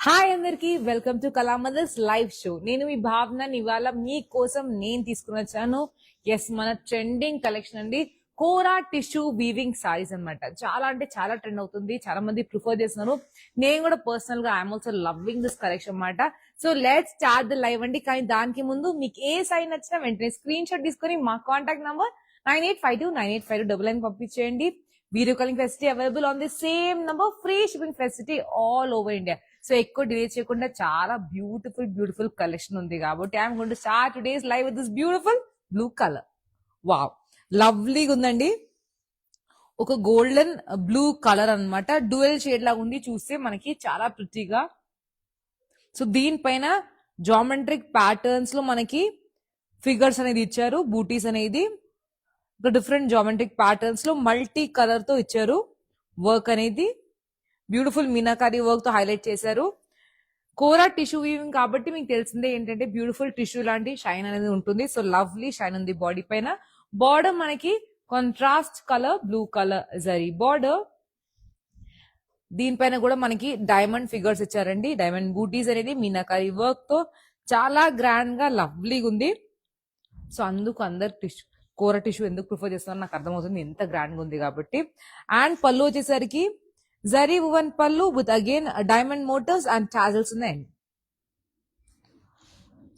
Hi అందరికి welcome to కళామందిర్స్ live show. నేను మీ భావన ఇవాళ మీకోసం నేను తీసుకుని వచ్చాను. ఎస్, మన ట్రెండింగ్ కలెక్షన్ అండి, కోరా టిష్యూ వీవింగ్ సారీస్ అన్నమాట. చాలా అంటే చాలా ట్రెండ్ అవుతుంది, చాలా మంది ప్రిఫర్ చేస్తున్నారు. నేను కూడా పర్సనల్ గా I am also loving this collection అన్నమాట. So let's start the live అండి. కానీ దానికి ముందు మీకు ఏ సారీ నచ్చినా వెంటనే స్క్రీన్ షాట్ తీసుకొని మా కాంటాక్ట్ నంబర్ 9852985299 పంపించేయండి. Video calling facility available on the same number, free shipping facility all over India. So ఎక్కువ డిలే చేయకుండా చాలా బ్యూటిఫుల్ కలెక్షన్ ఉంది కాబట్టి I am going to start today's live with this beautiful blue colour. Wow, లవ్లీగా ఉందండి. ఒక golden blue colour అన్నమాట, dual shade లాగా ఉంది. చూస్తే మనకి చాలా ప్రిటీగా. సో దీనిపైన జామెట్రిక్ ప్యాటర్న్స్ లో మనకి ఫిగర్స్ అనేది ఇచ్చారు, బూటీస్ అనేది డిఫరెంట్ జామెట్రిక్ ప్యాటర్న్స్ లో మల్టీ కలర్ తో ఇచ్చారు. వర్క్ అనేది బ్యూటిఫుల్ మీనాకారి వర్క్ తో హైలైట్ చేశారు. కోరా టిష్యూ వీవింగ్ కాబట్టి మీకు తెలిసిందే ఏంటంటే బ్యూటిఫుల్ టిష్యూ లాంటి షైన్ అనేది ఉంటుంది. సో లవ్లీ షైన్ ఉంది బాడీ పైన. బార్డర్ మనకి contrast colour blue colour zari border. దీనిపైన కూడా మనకి డైమండ్ ఫిగర్స్ ఇచ్చారండి, డైమండ్ బూటీస్ అనేది మీనాకారి వర్క్ తో చాలా గ్రాండ్ గా లవ్లీగా ఉంది. సో అందుకు అందరు టిష్యూ కోరా టిష్యూ ఎందుకు ప్రిఫర్ చేస్తున్నారు నాకు అర్థమవుతుంది, ఎంత గ్రాండ్ గా ఉంది కాబట్టి. అండ్ పళ్ళు వచ్చేసరికి zari woven pallu with again diamond motifs and tassels ఉన్నాయి.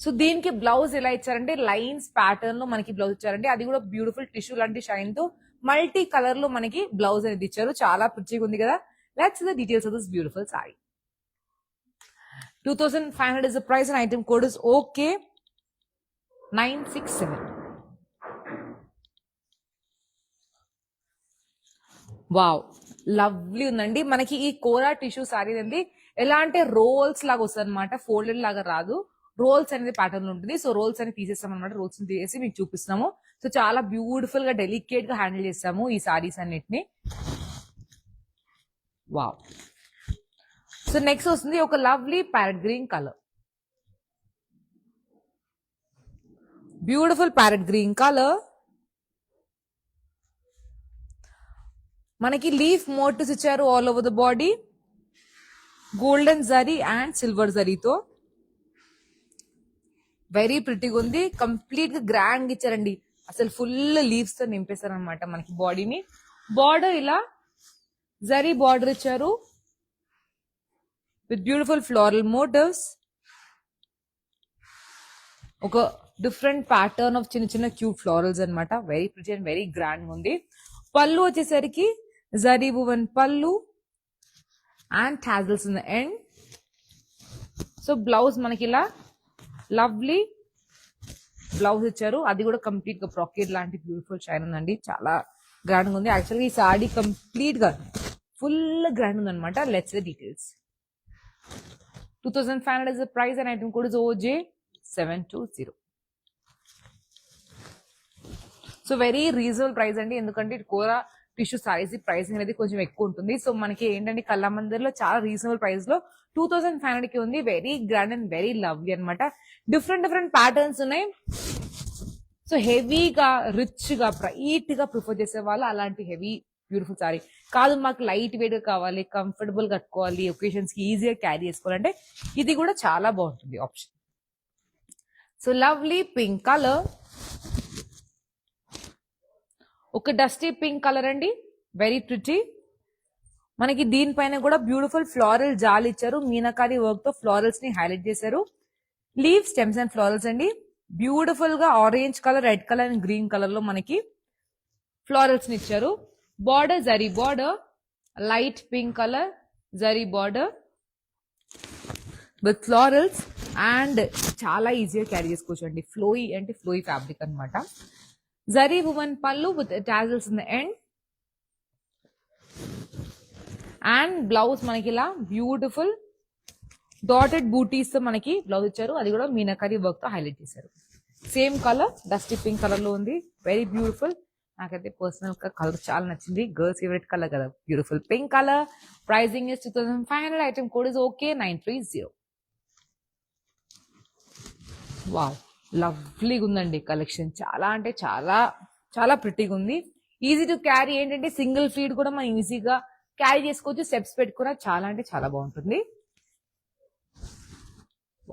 సో దీనికి బ్లౌజ్ ఎలా ఇచ్చారంటే లైన్స్ ప్యాటర్న్ లో మనకి బ్లౌజ్ ఇచ్చారండి. అది కూడా బ్యూటిఫుల్ టిష్యూ లాంటి షైన్ తో మల్టీ కలర్ లో మనకి బ్లౌజ్ అనేది ఇచ్చారు. చాలా పిచ్చిగా ఉంది కదా. Let's see the details of this beautiful sari. 2500 is the price and item code is OK 967. Wow, lovely ఉందండి. మనకి ఈ కోరా టిష్యూ సారీ అనేది ఎలా అంటే రోల్స్ లాగా వస్తుంది అనమాట, ఫోల్డెడ్ లాగా రాదు. రోల్స్ అనేది ప్యాటర్న్ ఉంటుంది. సో రోల్స్ అనేది తీసేస్తాం అనమాట, రోల్స్ తీసేసి మీకు చూపిస్తున్నాము. సో చాలా బ్యూటిఫుల్ గా డెలికేట్ గా హ్యాండిల్ చేస్తాము ఈ సారీస్ అన్నిటిని. వావ్. సో నెక్స్ట్ వస్తుంది ఒక lovely parrot green colour, beautiful parrot green colour. మనకి లీఫ్ మోటివ్స్ ఇచ్చారు all over the body, golden zari and silver జరీతో వెరీ ప్రిటీగా ఉంది. కంప్లీట్ గా గ్రాండ్ ఇచ్చారండి, అసలు ఫుల్ లీవ్స్ తో నింపేశారు అనమాట మనకి బాడీని. బార్డర్ ఇలా జరీ బార్డర్ ఇచ్చారు విత్ బ్యూటిఫుల్ ఫ్లోరల్ మోటివ్స్. ఒక డిఫరెంట్ ప్యాటర్న్ ఆఫ్ చిన్న చిన్న క్యూట్ ఫ్లోరల్స్ అనమాట. Very pretty and very grand ఉంది. పళ్ళు వచ్చేసరికి జరీ వువెన్ పళ్ళు and tassels in the end. So blouse మనకి ఇలా లవ్లీ బ్లౌజ్ ఇచ్చారు, అది కూడా కంప్లీట్ గా బ్రాకెట్ లాంటి బ్యూటిఫుల్ షైన్ ఉందండి, చాలా గ్రాండ్ గా ఉంది. యాక్చువల్గా ఈ సారీ కంప్లీట్ గా ఫుల్ గ్రాండ్ ఉంది అనమాట. Let's the details. 2500 is the price and item code is OJ720. So very reasonable price అండి, ఎందుకంటే కోరా టిష్యూ సారీస్ ప్రైసింగ్ అనేది కొంచెం ఎక్కువ ఉంటుంది. సో మనకి ఏంటంటే కళామందిర్ లో చాలా రీజనబుల్ ప్రైస్ లో 2500 కి ఉంది. Very grand and very lovely అనమాట. డిఫరెంట్ ప్యాటర్న్స్ ఉన్నాయి. సో హెవీగా రిచ్ గా బ్రైట్ గా ప్రిఫర్ చేసే వాళ్ళు అలాంటి హెవీ బ్యూటిఫుల్ సారీ కాదు, మాకు లైట్ వెయిట్ గా కావాలి, కంఫర్టబుల్ కట్టుకోవాలి, ఒకేషన్స్ కి ఈజీగా క్యారీ చేసుకోవాలంటే ఇది కూడా చాలా బాగుంటుంది option. So lovely pink colour, ఒక డస్టీ పింక్ కలర్ అండి, వెరీ ప్రిటీ. మనకి దీనిపైన కూడా బ్యూటిఫుల్ ఫ్లోరల్ జాల్ ఇచ్చారు, మీనాకారి వర్క్ తో ఫ్లోరల్స్ ని హైలైట్ చేశారు. లీవ్ స్టెమ్స్ అండ్ ఫ్లోరల్స్ అండి, బ్యూటిఫుల్ గా orange colour, red colour and green colour లో మనకి ఫ్లోరల్స్ ని ఇచ్చారు. Border zari border, light pink colour zari border with florals and చాలా ఈజీగా క్యారీ చేసుకోవచ్చు అండి. ఫ్లోయి అంటే ఫ్లోయి ఫ్యాబ్రిక్ అనమాట. Zari woven pallu with tassels in the end. And blouse మనకి ఇలా బ్యూటిఫుల్ డాటెడ్ బూటీస్ తో మనకి బ్లౌజ్ ఇచ్చారు, అది కూడా మీనాకారి వర్క్ తో హైలైట్ చేశారు. Same colour dusty pink colour లో ఉంది, వెరీ బ్యూటిఫుల్. నాకైతే పర్సనల్ గా కలర్ చాలా నచ్చింది, గర్ల్స్ ఫేవరెట్ కలర్ కదా, beautiful pink colour. Pricing is 2500, item code is OK 930. Wow, లవ్లీగా ఉందండి కలెక్షన్, చాలా అంటే చాలా చాలా ప్రిటీగా ఉంది. ఈజీ టు క్యారీ, ఏంటంటే సింగిల్ ఫీడ్ కూడా మనం ఈజీగా క్యారీ చేసుకోవచ్చు, స్టెప్స్ పెట్టుకున్నా చాలా అంటే చాలా బాగుంటుంది.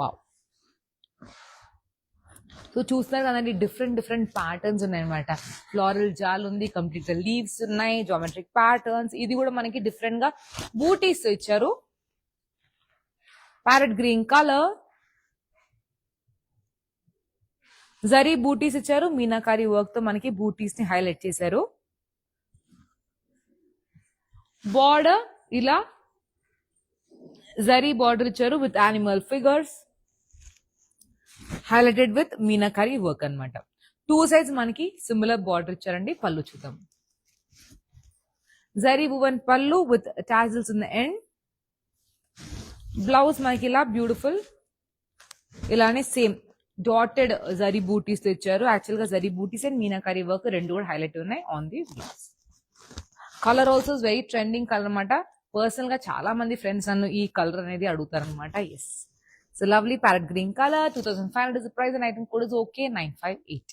వావ్. సో చూస్తున్నారు కదండి, డిఫరెంట్ డిఫరెంట్ ప్యాటర్న్స్ ఉన్నాయన్నమాట. ఫ్లోరల్ జాల్ ఉంది, కంప్లీట్ గా లీవ్స్ ఉన్నాయి, జామెట్రిక్ ప్యాటర్న్స్. ఇది కూడా మనకి డిఫరెంట్ గా బూటీస్ ఇచ్చారు. ప్యారెట్ గ్రీన్ కలర్ జరీ బూటీస్ ఇచ్చారు. మీనాకారి వర్క్ తో మనకి బూటీస్ ని హైలైట్ చేశారు. బార్డర్ ఇలా జరీ బార్డర్ ఇచ్చారు with animal figures highlighted with meenakari work అన్నమాట. టూ సైడ్స్ మనకి సిమిలర్ బార్డర్ ఇచ్చారండి. పళ్ళు చూద్దాం. Zari woven pallu with tassels in the end. Blouse మనకి ఇలా బ్యూటిఫుల్ ఇలానే సేమ్ డాటెడ్ జరీ బూటీస్ ఇచ్చారు. యాక్చువల్ గా జరీ బూటీస్ అండ్ మీనాకారి వర్క్ రెండు కూడా హైలైట్ ఉన్నాయి on the blouse. Colour also very trending colour అనమాట. పర్సనల్ గా చాలా మంది ఫ్రెండ్స్ నన్ను ఈ కలర్ అనేది అడుగుతారు అనమాట. Yes, so lovely parrot green colour. 2500 is the price and item code is okay 958.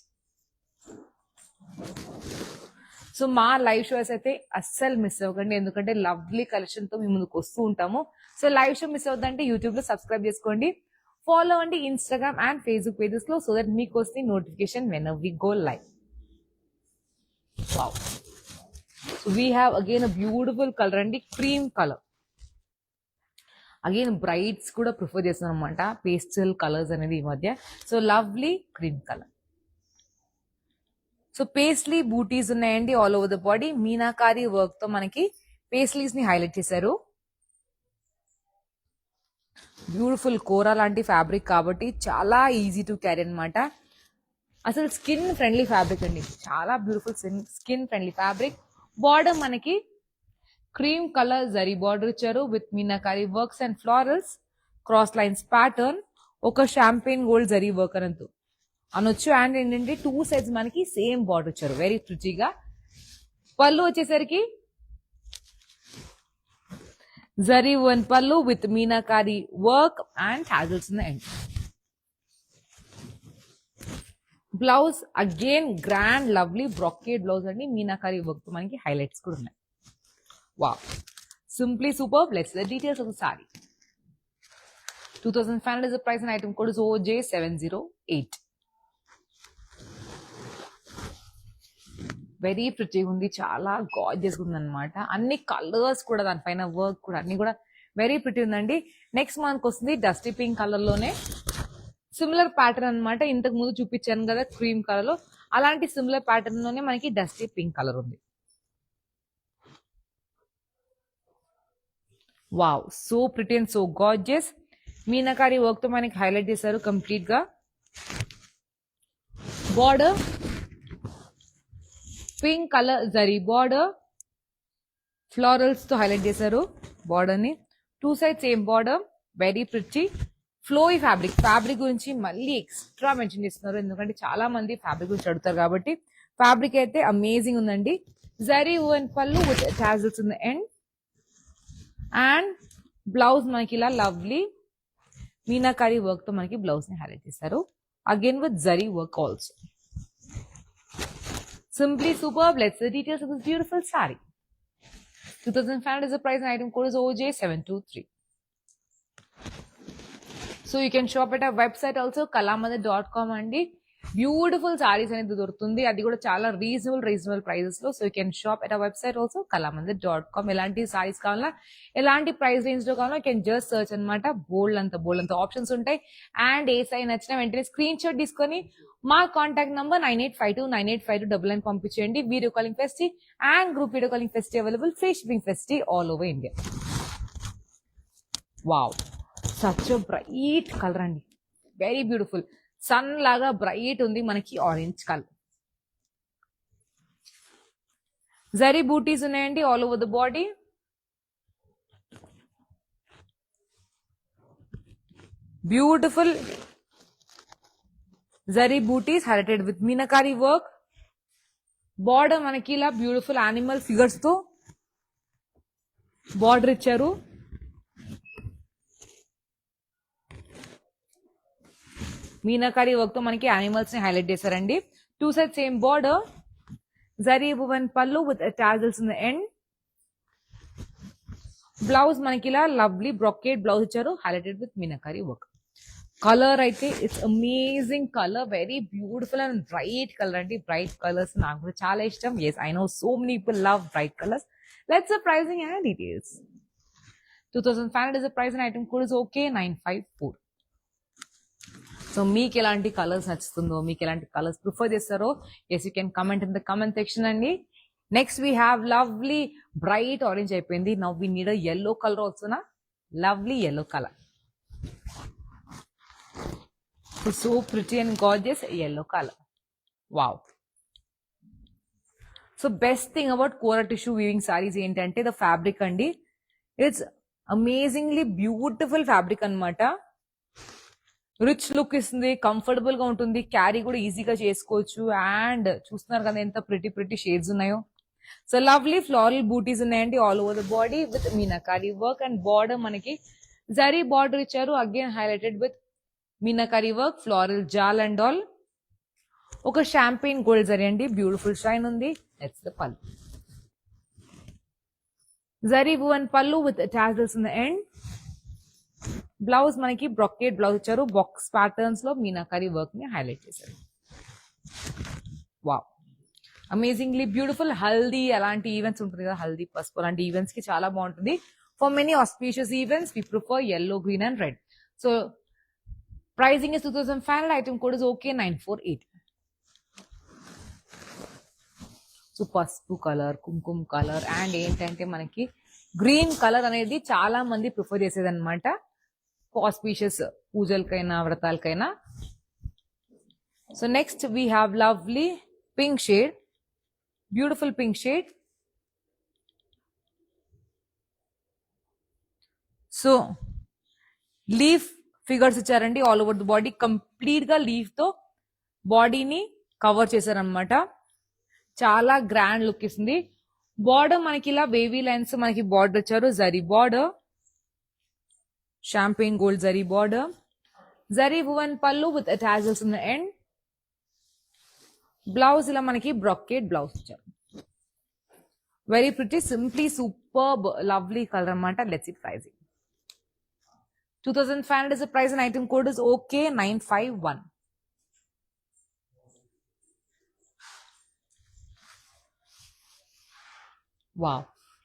So మా లైవ్ షోస్ అయితే అస్సలు మిస్ అవ్వకండి, ఎందుకంటే లవ్లీ కలెక్షన్ తో మీ ముందుకు వస్తూ ఉంటాము. సో లైవ్ షో మిస్ అవుతుందంటే యూట్యూబ్ లో సబ్స్క్రైబ్ చేసుకోండి, ఫాలో అవ్వండి ఇన్స్టాగ్రామ్ అండ్ ఫేస్బుక్ పేజెస్ లో, సో దట్ మీకు వస్తుంది notification when we go live. Wow. So we have again a beautiful colour అండి, క్రీమ్ కలర్. అగైన్ బ్రైట్స్ కూడా ప్రిఫర్ చేస్తున్నాం అనమాట, పేస్టల్ కలర్స్ అనేది ఈ మధ్య. So lovely cream colour. So paisley booties ఉన్నాయండి all over the body. Meenakari work తో మనకి పేస్లీస్ ని హైలైట్ చేశారు. బ్యూటిఫుల్ కోరా లాంటి ఫ్యాబ్రిక్ కాబట్టి చాలా ఈజీ టు క్యారీ అనమాట. అసలు స్కిన్ ఫ్రెండ్లీ ఫ్యాబ్రిక్ అండి, చాలా beautiful skin friendly fabric. Border మనకి క్రీమ్ కలర్ జరీ బార్డర్ ఇచ్చారు with meenakari works and florals, cross lines pattern, ఒక షాంపెయిన్ గోల్డ్ జరీ వర్క్ అనొచ్చు. అండ్ ఏంటంటే టూ సైడ్స్ మనకి సేమ్ బార్డర్ ఇచ్చారు, వెరీ రుచిగా. పళ్ళు వచ్చేసరికి జరీ వన్ పళ్ళు with meenakari work and tassels in the end. Blouse again grand lovely brocade blouse అండి, మీనాకారి వర్క్ తో మనకి హైలైట్స్ కూడా ఉన్నాయి. Wow, simply super. Let's the details of the sorry. 2500 is the price and item code is OJ708. Very pretty ఉంది, చాలా gorgeous ఉంది అనమాట. అన్ని కలర్స్ కూడా, దానిపైన వర్క్ కూడా అన్ని కూడా వెరీ ప్రిటీ ఉందండి. నెక్స్ట్ మనకు వస్తుంది డస్టీ పింక్ కలర్ లోనే సిమిలర్ ప్యాటర్న్ అనమాట. ఇంతకు ముందు చూపించాను కదా క్రీమ్ కలర్ లో, అలాంటి సిమిలర్ ప్యాటర్న్ లోనే మనకి డస్టీ పింక్ కలర్ ఉంది. Wow, so pretty and so gorgeous. Meenakari work తో మనకి హైలైట్ చేశారు కంప్లీట్ గా. Border pink colour zari border, florals తో హైలైట్ చేశారు బార్డర్ ని. Two side same border, very pretty. ఫ్లోయి fabric, fabric గురించి మళ్ళీ ఎక్స్ట్రా మెన్షన్ చేస్తున్నారు, ఎందుకంటే చాలా మంది ఫ్యాబ్రిక్ గురించి అడుగుతారు కాబట్టి. ఫ్యాబ్రిక్ అయితే అమేజింగ్ ఉందండి. Zari woven pallu with tassels in the end. And blouse మనకి ఇలా లవ్లీ మీనాకారి వర్క్ తో మనకి బ్లౌజ్ ని హైలైట్ చేశారు, again with zari work also. Simply superb. Let's see the details of this beautiful saree. 2500 is the price and item code is OJ723. So you can shop at our website also, kalamandir.com andi. Beautiful saris అనేది దొరుకుతుంది, అది కూడా చాలా reasonable prices లో. So you can shop at our website also kalamandir.com. ఎలాంటి సారీస్ కావాలన్నా, ఎలాంటి price range లో కావాలన్నా, యూ కెన్ జస్ట్ సర్చ్ అనమాట. బోల్డ్ అంత ఆప్షన్స్ ఉంటాయి. అండ్ ఏ సారీ నచ్చినా వెంటనే స్క్రీన్ షాట్ తీసుకొని మా కాంటాక్ట్ నంబర్ 9852985299 పంపించేయండి. Video calling facility and group video calling facility available, free shipping facility all over India. Wow, such bright colour అండి, very beautiful. Sun లాగా బ్రైట్ ఉంది మనకి ఆరెంజ్ కలర్. జరీ బూటీస్ ఉన్నాయండి all over the body. Beautiful zari booties highlighted with meenakari work. Border మనకి ఇలా beautiful animal figures తో border ఇచ్చారు. Meenakari work తో మనకి యానిమల్స్ ని హైలైట్ చేశారండి. Two side same border, zari woven pallu with tassels in the end. Blouse మనకి ఇలా లవ్లీ బ్రాకెట్ బ్లౌజ్ ఇచ్చారు, highlighted with meenakari work. Colour అయితే it's amazing colour, very beautiful and bright colour అండి. బ్రైట్ కలర్స్ నాకు కూడా చాలా ఇష్టం. Yes, I know so many people love bright colours. Let's pricing and details. 2500 is the price and item code is okay 954. So మీకు ఎలాంటి colours నచ్చుతుందో, మీకు ఎలాంటి కలర్స్ ప్రిఫర్ చేస్తారో, yes you can comment in the comment section అండి. Next we have lovely bright orange అయిపోయింది. Now we need yellow colour ఆల్సోనా. Lovely yellow colour. So pretty and gorgeous yellow colour. Wow. So best thing about kora tissue weaving saris ఏంటంటే the fabric అండి. It's amazingly beautiful fabric అనమాట. Rich look ఇస్తుంది, comfortable గా ఉంటుంది, carry కూడా ఈజీగా చేసుకోవచ్చు. అండ్ చూస్తున్నారు కదా ఎంత ప్రిటీ షేడ్స్ ఉన్నాయో. సో లవ్లీ ఫ్లోరల్ బూటీస్ ఉన్నాయండి all over the body with meenakari work. And border మనకి జరీ బార్డర్ ఇచ్చారు, again highlighted with meenakari work, floral jaal and all. ఒక షాంపెయిన్ గోల్డ్ జరీ అండి, బ్యూటిఫుల్ షైన్ ఉంది. That's the pallu. Zari woven pallu with tassels in the end. Blouse మనకి brocade blouse ఇచ్చారు, box patterns లో meenakari work ని highlight చేశారు. Wow, amazingly beautiful. హల్దీ అలాంటి ఈవెంట్స్ ఉంటుంది కదా, హల్దీ పసుపు అలాంటి ఈవెంట్స్ కి చాలా బాగుంటుంది. For many auspicious events we prefer yellow, green and red. So pricing is 2500. Item code is okay 948. సో పసుపు కలర్, కుంకుమ కలర్ అండ్ ఏంటంటే మనకి గ్రీన్ కలర్ అనేది చాలా మంది ప్రిఫర్ చేసేది అనమాట, ఆస్పీషియస్ పూజలకైనా వ్రతాలకైనా. So next we have lovely pink shade, beautiful pink shade. So leaf figures ఇచ్చారండి all over the body. Complete గా లీఫ్ తో బాడీని కవర్ చేశారనమాట. చాలా గ్రాండ్ లుక్ ఇస్తుంది. బార్డర్ మనకి ఇలా వేవీ లైన్స్ మనకి బార్డర్ ఇచ్చారు, zari border, champagne gold zari border, zari woven pallu with tassels in the end. Blouse ఇలా మనకి బ్రొకేట్ బ్లౌజ్ ఇచ్చారు. Very pretty, simply superb, lovely colour అనమాట. Let's it pricing. 2500 is the price and item code is okay 951. Wow,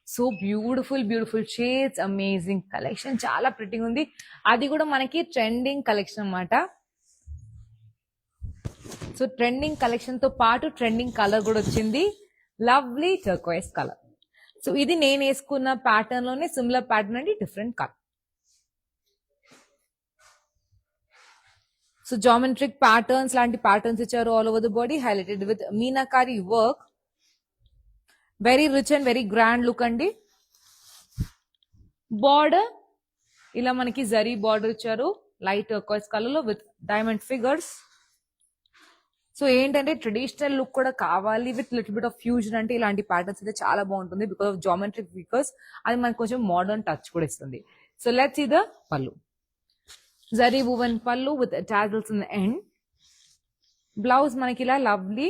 so beautiful shades, amazing collection, చాలా ప్రిటీగా ఉంది. అది కూడా మనకి ట్రెండింగ్ కలెక్షన్ అన్నమాట. సో ట్రెండింగ్ కలెక్షన్ తో పాటు ట్రెండింగ్ కలర్ కూడా వచ్చింది, లవ్లీ టర్క్వైస్ కలర్. సో ఇది నేను వేసుకున్న ప్యాటర్న్ లోనే సిమిలర్ ప్యాటర్న్ అండి, different colour. So geometric patterns లాంటి ప్యాటర్న్స్ ఇచ్చారు all over the body, highlighted with meenakari work. Very rich and very grand look అండి. బార్డర్ ఇలా మనకి జరీ బార్డర్ ఇచ్చారు లైట్ టర్క్వైస్ కలర్ లో విత్ డైమండ్ ఫిగర్స్. సో ఏంటంటే ట్రెడిషనల్ లుక్ కూడా కావాలి with little bit of fusion అంటే ఇలాంటి ప్యాటర్న్స్ అయితే చాలా బాగుంటుంది బికాస్ ఆఫ్ జామెట్రిక్ ఫిగర్స్. అది మనకు కొంచెం మోడర్న్ టచ్ కూడా ఇస్తుంది. So let's see the pallu. Zari woven pallu with tassels in the end. Blouse మనకి ఇలా లవ్లీ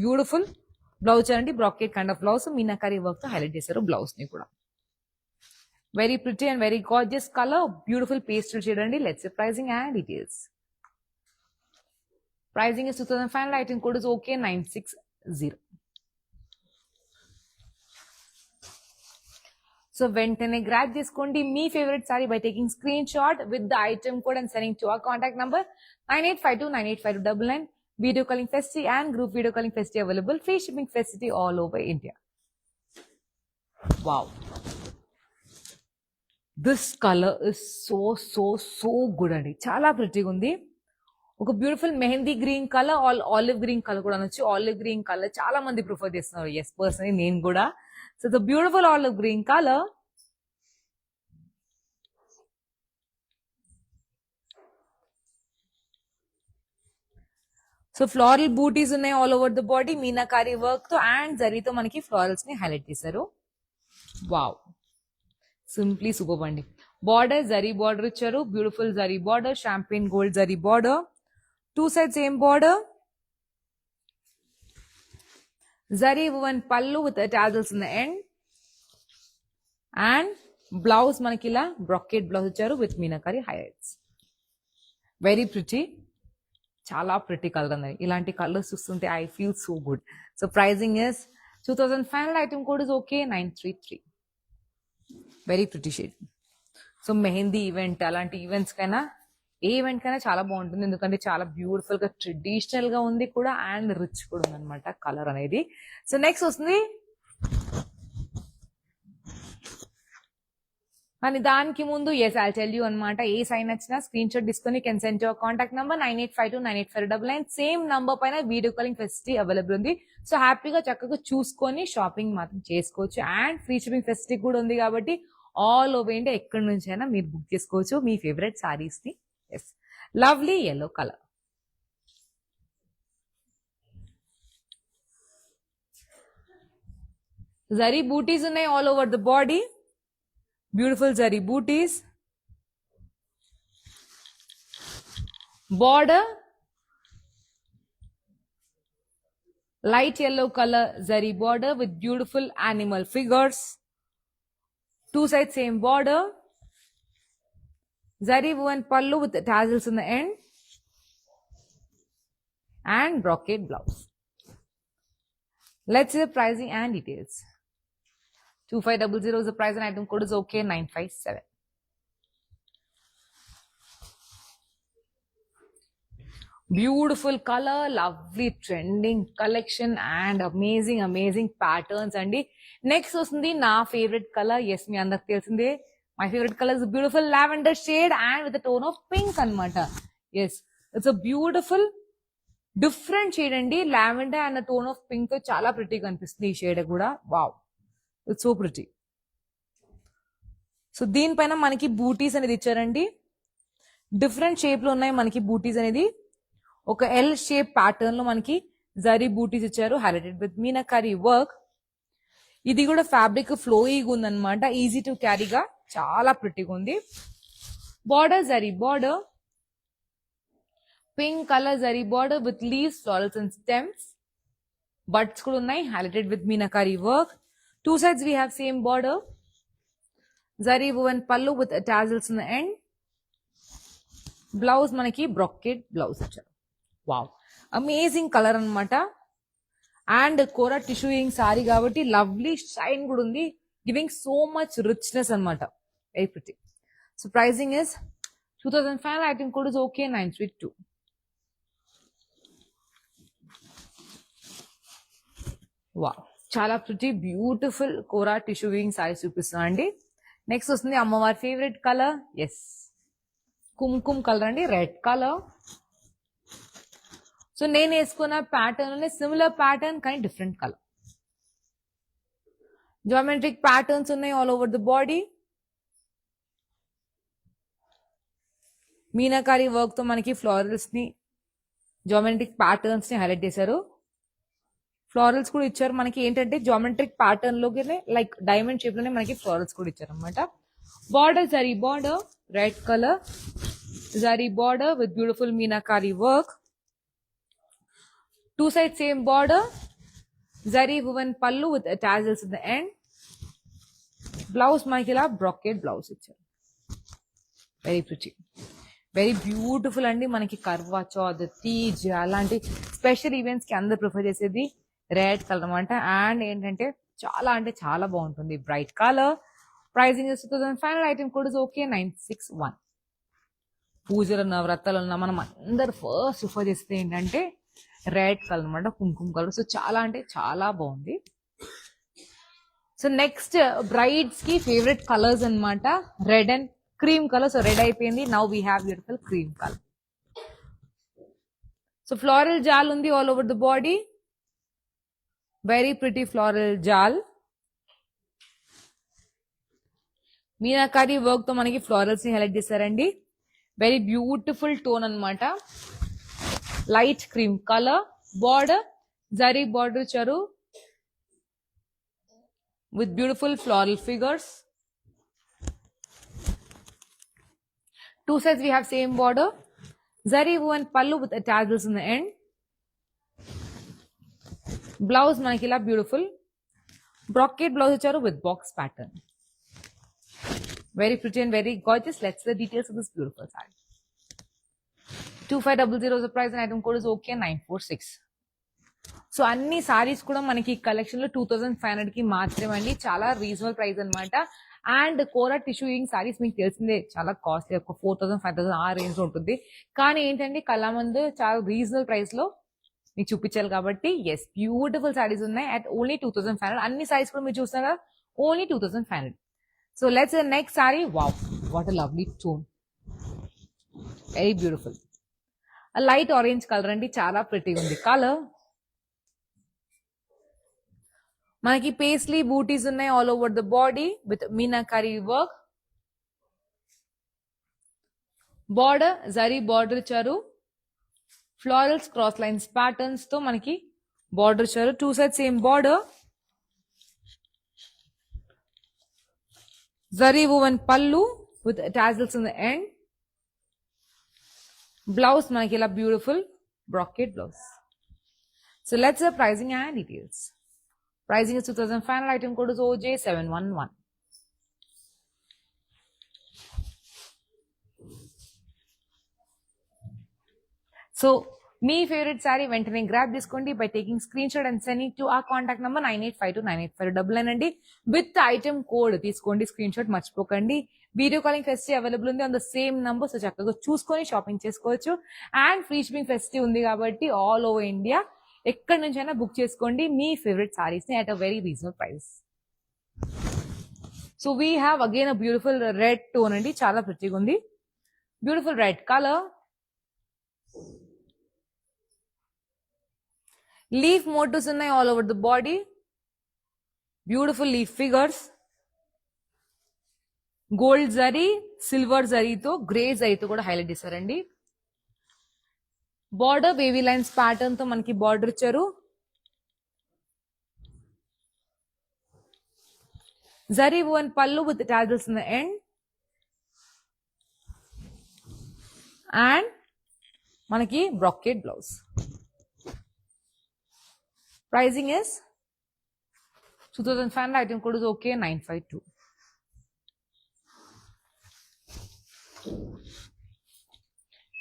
బ్యూటిఫుల్ బ్లౌజ్ అండి, brocade kind of blouse. Meenakari work తో హైలైట్ చేశారు బ్లౌజ్ ని కూడా. Very pretty and very gorgeous colour, beautiful pastel shade అండి. Let's see pricing and details. Pricing is 2500. Item code is okay 960. So వెంటనే grab చేసుకోండి మీ favourite sari by taking screen shot with the item code and sending to our contact number 9852985299. Video calling facility and group video calling facility available. Free shipping facility all over India. Wow, this color is so good అండి, చాలా ప్రిటీగా ఉంది. ఒక beautiful mehndi green colour, olive green colour కూడా అనొచ్చు. Olive green colour చాలా మంది prefer చేస్తున్నారు, ఎస్ పర్సనలీ నేను కూడా. So the beautiful olive green colour. So floral booties ఉన్నాయి all over the body, meenakari work తో అండ్ జరీతో మనకి ఫ్లోరల్స్ ని హైలైట్ చేశారు. వావ్, సింప్లీ సూపర్ అండి. బార్డర్ జరీ బార్డర్ ఇచ్చారు, beautiful zari border, champagne gold zari border, two side same border. Zari woven pallu with tassels in the end. And blouse మనకి ఇలా బ్రాకెట్ బ్లౌజ్ ఇచ్చారు with meenakari highlights. Very pretty, చాలా ప్రిటీ కలర్ అన్నది. ఇలాంటి colours చూస్తుంటే I feel so good. So pricing is 2000. Final item code is okay 933. Very pretty shade. So mehndi event అలాంటి events కైనా ఏ ఈవెంట్ కైనా చాలా బాగుంటుంది, ఎందుకంటే చాలా బ్యూటిఫుల్ గా ట్రెడిషనల్ గా ఉంది కూడా అండ్ రిచ్ కూడా ఉంది అనమాట కలర్ అనేది. సో నెక్స్ట్ వస్తుంది కానీ దానికి ముందు ఎస్ ఐ టెల్ యూ అనమాట, ఏ సైన్ వచ్చినా స్క్రీన్ షాట్ తీసుకొని can send your contact number 9852985999. Same number పైన వీడియో కాలింగ్ ఫెసిలిటీ అవైలబుల్ ఉంది. సో హ్యాపీగా చక్కగా చూసుకొని షాపింగ్ మాత్రం చేసుకోవచ్చు. అండ్ ఫ్రీ షిప్పింగ్ ఫెసిలిటీ కూడా ఉంది కాబట్టి ఆల్ ఓవర్ ఇండియా ఎక్కడి నుంచి అయినా మీరు బుక్ చేసుకోవచ్చు మీ ఫేవరెట్ సారీస్ ని. Yes, lovely yellow colour. Zari బూటీస్ ఉన్నాయి all over the body. Beautiful zari booties. Border light yellow color zari border with beautiful animal figures. Two sides same border. Zari woven pallu with tassels in the end. And brocade blouse. Let's see the pricing and details. 2500 is the price and item code is okay 957. Beautiful color, lovely trending collection and amazing patterns. And next వస్తుంది నా favourite colour. Yes, మీ అందరికి తెలిసిందే my favourite colour is beautiful lavender shade and with tone of pink అనమాట. Yes, it's a beautiful different shade అండి. Lavender and tone of pink తో చాలా ప్రిటీగా అనిపిస్తుంది ఈ షేడ్ కూడా. Wow, it's so pretty. So దీనిపైన మనకి బూటీస్ అనేది ఇచ్చారండి. డిఫరెంట్ షేప్ లో ఉన్నాయి మనకి బూటీస్ అనేది. ఒక ఎల్ షేప్ ప్యాటర్న్ లో మనకి జరీ బూటీస్ ఇచ్చారు హైలైటెడ్ విత్ మీనాకరీ వర్క్. ఇది కూడా ఫ్యాబ్రిక్ ఫ్లోయిగా ఉందన్నమాట, ఈజీ టు క్యారీగా చాలా ప్రిటీగా ఉంది. Border zari border, pink colour zari border with leaves, florals and stems. Buds కూడా ఉన్నాయి highlighted with meenakari work. Two sides we have same border. Zari woven pallu with tassels in the end. Blouse manaki brocade blouse icharu. Wow, amazing color anamata. And Kora tissueing saree kabatti lovely shine kuda undi, giving so much richness anamata. Very pretty. So pricing is 2005. Item code is okay 932. Wow, చాలా pretty beautiful kora tissue weaving saris చూపిస్తున్నా అండి. Next వస్తుంది అమ్మవారి favourite colour. Yes, కుంకుమ colour అండి, red colour. So నేను వేసుకున్న pattern similar pattern కానీ డిఫరెంట్ కలర్. జామెట్రిక్ ప్యాటర్న్స్ ఉన్నాయి all over the body. Meenakari work తో మనకి ఫ్లోరల్స్ ని జామెట్రిక్ ప్యాటర్న్స్ ని హైలైట్ చేశారు. ఫ్లోరల్స్ కూడా ఇచ్చారు మనకి. ఏంటంటే జామెట్రిక్ ప్యాటర్న్ లోనే లైక్ డైమండ్ షేప్ లోనే మనకి ఫ్లోరల్స్ కూడా ఇచ్చారు అనమాట. Border zari border, red colour zari border with beautiful meenakari work. Two side same border. Zari woven pallu with tassels in the end. Blouse మనకి ఇలా బ్రాకెట్ బ్లౌజ్ ఇచ్చారు. వెరీ ప్రిటీ, వెరీ బ్యూటిఫుల్ అండి. మనకి కర్వా చౌత్, తీజ్ అలాంటి స్పెషల్ ఈవెంట్స్ కి అందరు ప్రిఫర్ చేసేది రెడ్ కలర్ అనమాట. అండ్ ఏంటంటే చాలా అంటే చాలా బాగుంటుంది, bright colour. Pricing 2000. Final item code is okay 961. పూజలు నవరత్నాలు ఉన్న మనం అందరు ఫస్ట్ ప్రిఫర్ చేస్తే ఏంటంటే రెడ్ కలర్ అనమాట, కుంకుమ కలర్. సో చాలా అంటే చాలా బాగుంది. సో నెక్స్ట్ బ్రైడ్స్ కి ఫేవరెట్ కలర్స్ అనమాట, red and cream colour. So red అయిపోయింది, now we have beautiful cream colour. So floral jaal ఉంది all over the body. Very pretty floral jaal. Meenakari work తో మనకి ఫ్లోరల్స్ ని హైలైట్ చేశారండి. వెరీ బ్యూటిఫుల్ టోన్ అనమాట, light cream colour. Border zari border ఇచ్చారు with beautiful floral figures. Two sides we have same border. Zari woven pallu with tassels in the end. Blouse manakila beautiful. Brocade blouse icharu with box pattern. Very pretty and very gorgeous. Let's see the details of this beautiful saree. 2500 price and item code is okay 946. So అన్ని సారీస్ కూడా మనకి collection లో 2500 కి మాత్రమే అండి, చాలా reasonable price అనమాట. And kora tissue weaving saris మీకు తెలిసిందే చాలా కాస్ట్లీ, ఒక 4000 5000 ఆ రేంజ్ లో ఉంటుంది. కానీ ఏంటంటే కళామందు చాలా రీజనబుల్ ప్రైస్ లో మీకు చూపించాలి కాబట్టి ఎస్ బ్యూటిఫుల్ సారీస్ ఉన్నాయి అట్ ఓన్లీ 2500. అన్ని సారీస్ కూడా మీరు చూస్తున్నారు కదా, only 2500. So let's next sari. Wow, what a lovely tone, very beautiful. Light orange colour అండి, చాలా ప్రిటీగా ఉంది కలర్. మనకి పేస్లీ బూటీస్ ఉన్నాయి all over the body with meenakari work. Border zari border ఇచ్చారు, ఫ్లోరల్స్ క్రాస్ లైన్స్ ప్యాటర్న్స్ తో మనకి బార్డర్ ఇచ్చారు. 2 side same border. Zari woven pallu with tassels in the end. Blouse మనకి ఇలా beautiful bracket blouse. So let's pricing and details. Pricing is 2500. Item code is OJ711. So, me favourite sari వెంటనే grab చేసుకోండి by taking screen shot and sending to ఆ contact number 9852985999 అండి. With item code తీసుకోండి screen shot, మర్చిపోకండి. Video calling facility available ఉంది on the same number. So చక్కగా చూసుకొని shopping చేసుకోవచ్చు. అండ్ ఫ్రీ షిప్పింగ్ ఫెసిలిటీ ఉంది కాబట్టి ఆల్ ఓవర్ ఇండియా ఎక్కడి నుంచైనా బుక్ చేసుకోండి మీ ఫేవరెట్ సారీస్ ని at a very reasonable price. So we have again a beautiful red tone అండి, చాలా ప్రిటీగా ఉంది. Beautiful red colour. Leaf motifs ఉన్నాయి all over the body. Beautiful leaf figures. Gold zari, silver జరీతో, గ్రే జరీతో కూడా హైలైట్ చేశారండి. బార్డర్ వేవీ లైన్స్ ప్యాటర్న్ తో మనకి బార్డర్ ఇచ్చారు. Zari woven pallu with tassels in the end. And మనకి bracket blouse. Pricing is 2500. Item code is okay 952.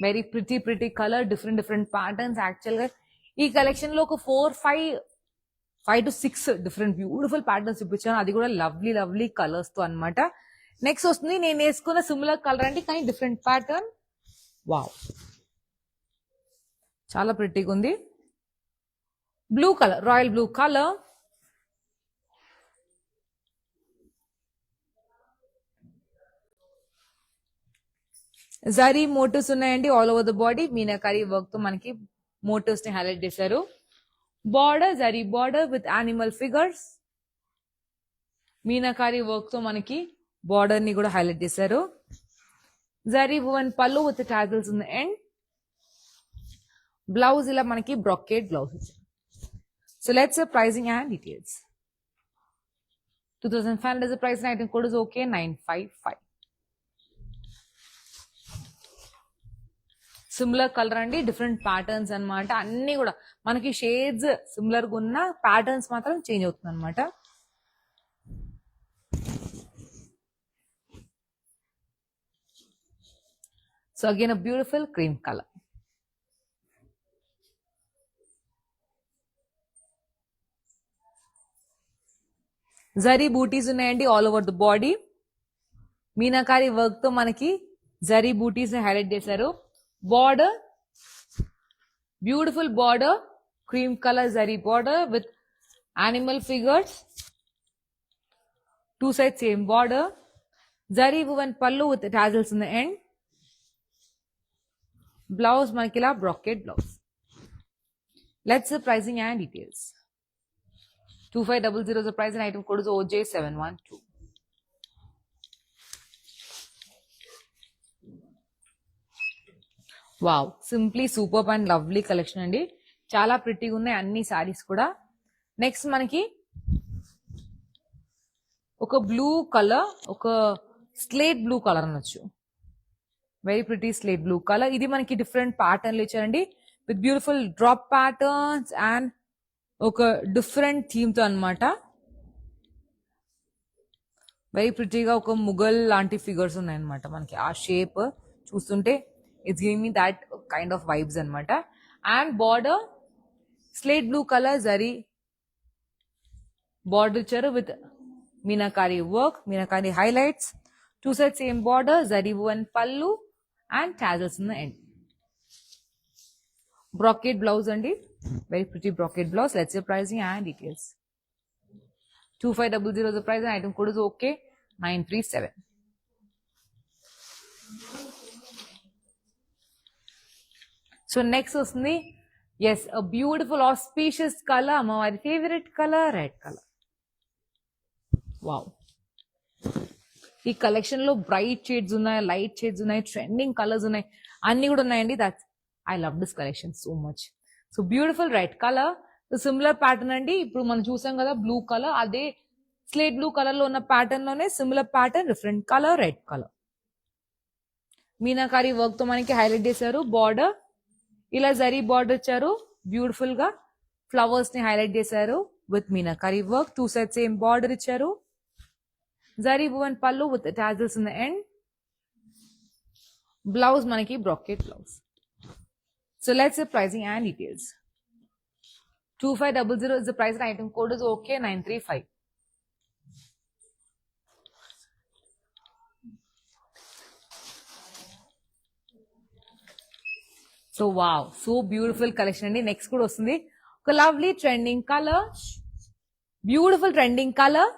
Very pretty colour, different patterns. Actual గా ఈ కలెక్షన్ లో ఒక 5 to 6 డిఫరెంట్ బ్యూటిఫుల్ ప్యాటర్న్స్ చూపించాను, అది కూడా లవ్లీ కలర్స్ తో అనమాట. నెక్స్ట్ వస్తుంది నేను వేసుకున్న సిమిలర్ కలర్ అండి, కానీ డిఫరెంట్ ప్యాటర్న్. వావ్, చాలా ప్రిటీగా ఉంది. Blue colour, royal blue colour. Zari motifs ఉన్నాయండి all over the body. Meenakari work తో మనకి మోటివ్స్ ని హైలైట్ చేశారు. Border zari border with animal figures. Meenakari work తో మనకి బార్డర్ ని కూడా హైలైట్ చేశారు. Zari woven pallu with tassels in the end. Blouse ఇలా మనకి bracket blouse. So let's pricing and details. 2500 is the price and item code is okay 955. Similar colour అండి, different patterns అనమాట. అన్ని కూడా మనకి షేడ్స్ సిమిలర్ గా ఉన్న ప్యాటర్న్స్ మాత్రం చేంజ్ అవుతుంది అనమాట. So again a beautiful cream colour. Zari బూటీస్ ఉన్నాయండి all over the body. Meenakari work తో మనకి జరీ బూటీస్ ని హైలైట్ చేశారు. Border, beautiful border, cream color zari border with animal figures. 2 sides same border. Zari woven pallu with tassels in the end. Blouse manakila brocade blouse. Let's the pricing and details. 2500 is the price and item code is OJ712. Wow, simply super and lovely collection అండి, చాలా ప్రిటీగా ఉన్నాయి అన్ని సారీస్ కూడా. Next మనకి ఒక blue colour, ఒక slate blue colour అనొచ్చు, very pretty slate blue colour. ఇది మనకి డిఫరెంట్ ప్యాటర్న్లు ఇచ్చారండి with beautiful drop patterns and ఒక డిఫరెంట్ థీమ్ తో అనమాట. వెరీ ప్రిటీగా ఒక ముగల్ లాంటి ఫిగర్స్ ఉన్నాయన్నమాట మనకి. ఆ షేప్ చూస్తుంటే it's giving me that kind of vibes అన్నమాట. And border slate blue colour zari border ఇచ్చారు with meenakari work, meenakari highlights. Two side same border, zari woven pallu and tassels in the end. Bracket blouse అండి, very pretty bracket blouse. Let's pricing and details. 2500 is the price and item code is okay 937. So next వస్తుంది yes a beautiful auspicious color, my favorite color, red color. Wow, ఈ collection లో bright shades ఉన్నాయి, light shades ఉన్నాయి, trending colours ఉన్నాయి, అన్ని కూడా ఉన్నాయండి. That's I love this collection so much. So beautiful red colour, similar pattern అండి. ఇప్పుడు మనం చూసాం కదా బ్లూ కలర్, అదే స్లేట్ బ్లూ కలర్ లో ఉన్న ప్యాటర్న్ లోనే similar pattern, different colour, red colour. Meenakari work తో మనకి హైలైట్ చేశారు. బార్డర్ ఇలా జరీ బార్డర్ ఇచ్చారు, బ్యూటిఫుల్ గా ఫ్లవర్స్ ని హైలైట్ చేశారు with meenakari work. Two side same border ఇచ్చారు. Zari woven pallu with tassels in the end. Blouse మనకి bracket blouse. So let's pricing and details. 2500 is the price and item code is okay 935. So wow, so beautiful collection అండి. Next కూడా వస్తుంది ఒక lovely trending colour, beautiful trending colour,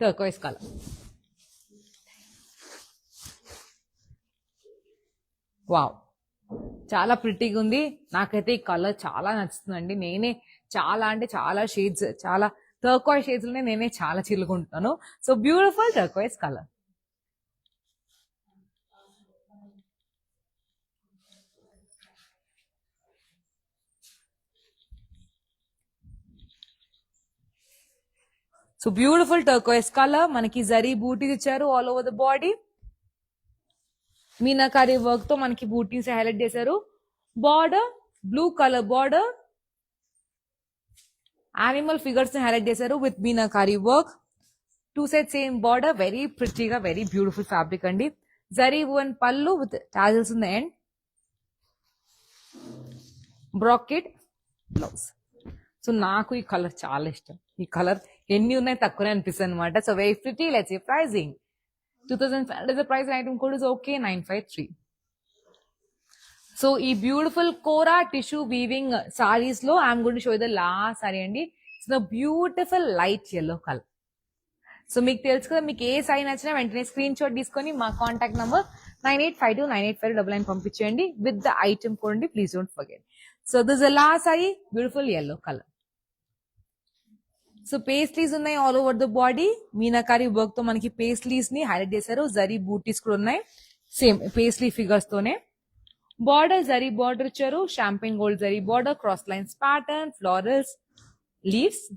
turquoise colour. Wow, చాలా ప్రిటీగా ఉంది. నాకైతే ఈ కలర్ చాలా నచ్చుతుందండి. నేనే చాలా అంటే చాలా షేడ్స్, చాలా టర్కోయిస్ షేడ్స్ లోనే నేనే చాలా చిల్లుకుంటున్నాను. So beautiful turquoise colour. So beautiful turquoise colour, మనకి జరీ బూటీస్ ఇచ్చారు all over the body. Meenakari work తో మనకి బూటీస్ హైలైట్ చేశారు. Border blue colour border, animal figures ని హైలైట్ చేశారు with meenakari work. Two side same border, very ప్రిటీగా వెరీ బ్యూటిఫుల్ ఫ్యాబ్రిక్ అండి. Zari woven pallu with tassels in the end. Bracket blouse. So నాకు ఈ కలర్ చాలా ఇష్టం. ఈ కలర్ ఎన్ని ఉన్నాయి తక్కువనే అనిపిస్తుంది అనమాట. So very pretty. Let's pricing. 2500 is the price and item code is okay 953. So ఈ beautiful kora tissue weaving saris లో I'm going to show the last sari అండి. It's the beautiful light yellow colour. So మీకు తెలుసు కదా, మీకు ఏ సారీ నచ్చినా వెంటనే screen shot తీసుకొని మా కాంటాక్ట్ నంబర్ 9852985999 పంపించేయండి విత్ ద ఐటమ్ కోడ్ అండి. Please don't forget. So this the last sari, beautiful yellow colour. So paisleys ఉన్నాయి all over the body. Meenakari work తో మనకి పేస్ట్లీస్ ని హైలైట్ చేశారు. జరీ బూటీస్ కూడా ఉన్నాయి సేమ్ పేస్ట్లీ ఫిగర్స్ తోనే. బార్డర్ జరీ బార్డర్ ఇచ్చారు, champagne gold zari border, cross lines pattern, florals, leaves.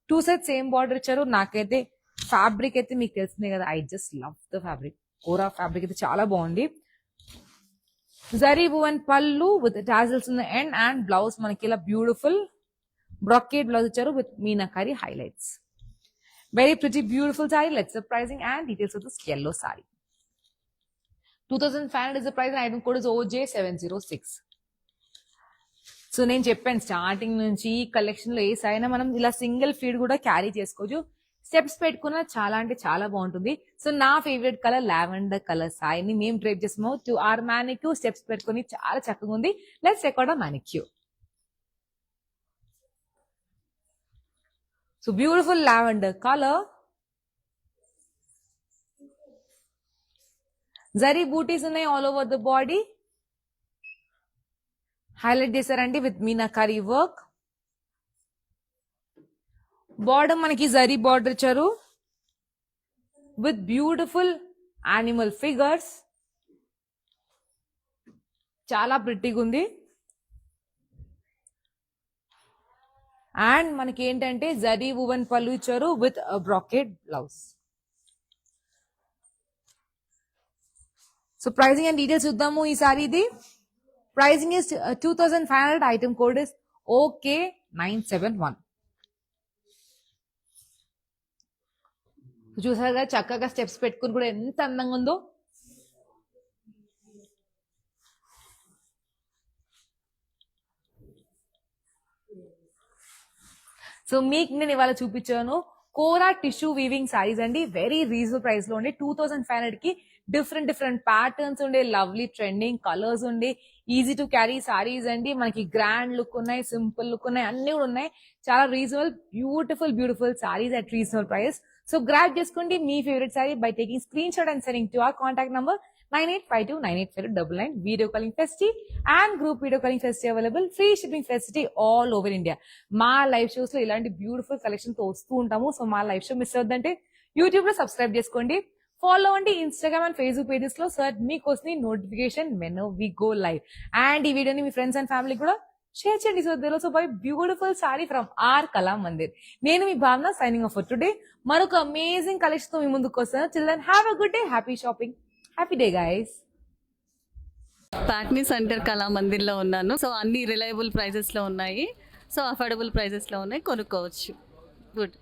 Two side same border ఇచ్చారు. నాకైతే ఫ్యాబ్రిక్ అయితే మీకు తెలిసిందే కదా, I just love the fabric. Kora fabric అయితే చాలా బాగుంది. Zari woven pallu with tassels in the end and blouse మనకి ఇలా బ్యూటిఫుల్ బ్రాకెట్ బ్లౌజ్ ఇచ్చారు with meenakari highlights. Very pretty beautiful sari. Let's the pricing and details of this yellow sorry. 2500 is the price and item code is OJ706. So నేను చెప్పాను starting నుంచి ఈ collection లో ఏ sorry మనం ఇలా సింగిల్ ఫీడ్ కూడా క్యారీ చేసుకోవచ్చు. స్టెప్స్ పెట్టుకున్నా చాలా అంటే చాలా బాగుంటుంది. సో నా ఫేవరెట్ కలర్ లావెండర్ కలర్ సారీని మేము డ్రైప్ చేస్తాము టు ఆర్ మ్యానిక్యూ. స్టెప్స్ పెట్టుకుని చాలా చక్కగా ఉంది. లెట్స్ చెక్ అవుట్ మ్యానిక్యూ. So beautiful lavender colour, zari బూటీస్ ఉన్నాయి all over the body, highlight చేశారండి విత్ మీనాకారి వర్క్. బార్డర్ మనకి జరీ బార్డర్ ఇచ్చారు విత్ బ్యూటిఫుల్ యానిమల్ ఫిగర్స్. చాలా ప్రిటీగా ఉంది. అండ్ మనకి ఏంటంటే జరీ woven పళ్ళు ఇచ్చారు with bracket blouse. So pricing and details చూద్దాము ఈ సారీది. Pricing is 2500. Item code is okay 971. చూసారు కదా చక్కగా స్టెప్స్ పెట్టుకుని కూడా ఎంత అందంగా ఉందో. సో మీకు నేను ఇవాళ చూపించాను కోరా టిష్యూ వీవింగ్ సారీస్ అండి. వెరీ రీజనబుల్ ప్రైస్ లో ఉండే 2500 కి డిఫరెంట్ ప్యాటర్న్స్ ఉండే, లవ్లీ ట్రెండింగ్ కలర్స్ ఉండే, ఈజీ టు క్యారీ సారీస్ అండి. మనకి గ్రాండ్ లుక్ ఉన్నాయి, సింపుల్ లుక్ ఉన్నాయి, అన్ని కూడా ఉన్నాయి. చాలా reasonable beautiful saris at reasonable price. So grab చేసుకోండి మీ favourite sari by taking screen shot and sending to our contact number 9852984999. Video calling facility and group video calling facility available. Free shipping facility all over India. మా live shows లో ఇలాంటి beautiful collection తో వస్తూ ఉంటాము. సో మా లైవ్ షో మిస్ అవుతుందంటే YouTube లో సబ్స్క్రైబ్ చేసుకోండి, ఫాలో అవ్వండి. ఇన్స్టాగ్రామ్ అండ్ ఫేస్బుక్ పేజెస్ లో సర్చ్ మీకోసం notification menu we go live. And ఈ వీడియోని మీ ఫ్రెండ్స్ అండ్ ఫ్యామిలీ కూడా షేర్ చేయండి. So there also buy beautiful sari from our Kala Mandir. నేను మీ Bhavana signing off for today. మరొక అమేజింగ్ కలెక్షన్ తో మీ ముందుకు వస్తాను. Chill then have a good day, happy shopping, happy day guys. ప్యాక్నీ సెంటర్ కళా మందిర్లో ఉన్నాను. సో అన్ని రిలయబుల్ ప్రైజెస్లో ఉన్నాయి, సో అఫోర్డబుల్ ప్రైజెస్లో ఉన్నాయి, కొనుక్కోవచ్చు. గుడ్.